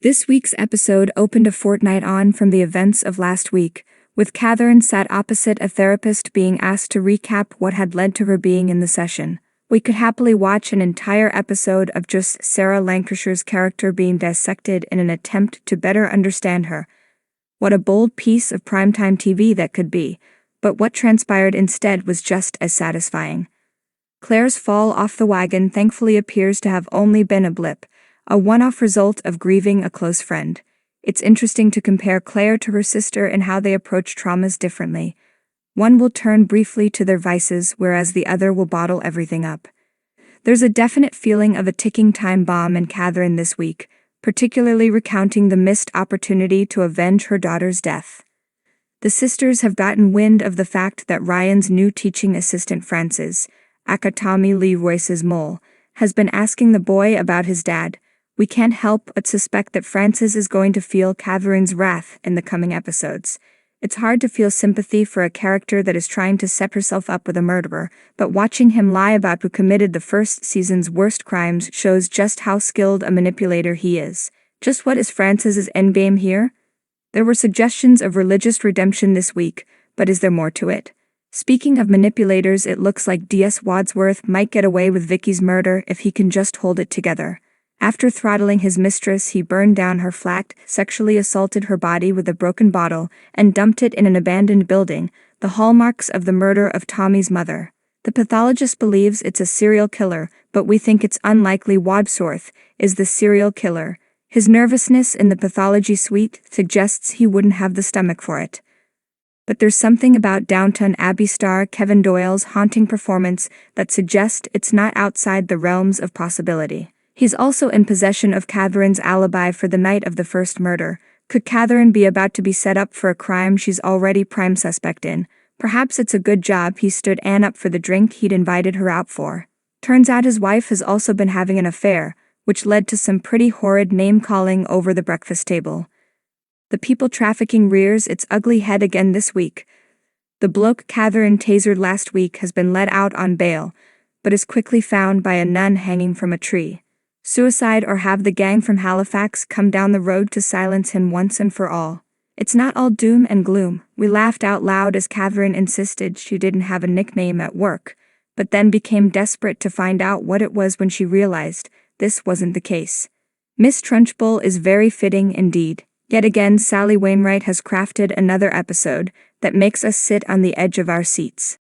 This week's episode opened a fortnight on from the events of last week, with Catherine sat opposite a therapist being asked to recap what had led to her being in the session. We could happily watch an entire episode of just Sarah Lancashire's character being dissected in an attempt to better understand her. What a bold piece of primetime TV that could be, but what transpired instead was just as satisfying. Claire's fall off the wagon thankfully appears to have only been a blip, a one-off result of grieving a close friend. It's interesting to compare Claire to her sister in how they approach traumas differently. One will turn briefly to their vices, whereas the other will bottle everything up. There's a definite feeling of a ticking time bomb in Catherine this week, particularly recounting the missed opportunity to avenge her daughter's death. The sisters have gotten wind of the fact that Ryan's new teaching assistant Francis, aka Tommy Lee Royce's mole, has been asking the boy about his dad. We can't help but suspect that Francis is going to feel Catherine's wrath in the coming episodes. It's hard to feel sympathy for a character that is trying to set herself up with a murderer, but watching him lie about who committed the first season's worst crimes shows just how skilled a manipulator he is. Just what is Francis's endgame here? There were suggestions of religious redemption this week, but is there more to it? Speaking of manipulators, it looks like D.S. Wadsworth might get away with Vicky's murder if he can just hold it together. After throttling his mistress, he burned down her flat, sexually assaulted her body with a broken bottle, and dumped it in an abandoned building, the hallmarks of the murder of Tommy's mother. The pathologist believes it's a serial killer, but we think it's unlikely Wadsworth is the serial killer. His nervousness in the pathology suite suggests he wouldn't have the stomach for it. But there's something about Downton Abbey star Kevin Doyle's haunting performance that suggests it's not outside the realms of possibility. He's also in possession of Catherine's alibi for the night of the first murder. Could Catherine be about to be set up for a crime she's already prime suspect in? Perhaps it's a good job he stood Anne up for the drink he'd invited her out for. Turns out his wife has also been having an affair, which led to some pretty horrid name-calling over the breakfast table. The people trafficking rears its ugly head again this week. The bloke Catherine tasered last week has been let out on bail, but is quickly found by a nun hanging from a tree. Suicide, or have the gang from Halifax come down the road to silence him once and for all? It's not all doom and gloom. We laughed out loud as Catherine insisted she didn't have a nickname at work, but then became desperate to find out what it was when she realized this wasn't the case. Miss Trunchbull is very fitting indeed. Yet again, Sally Wainwright has crafted another episode that makes us sit on the edge of our seats.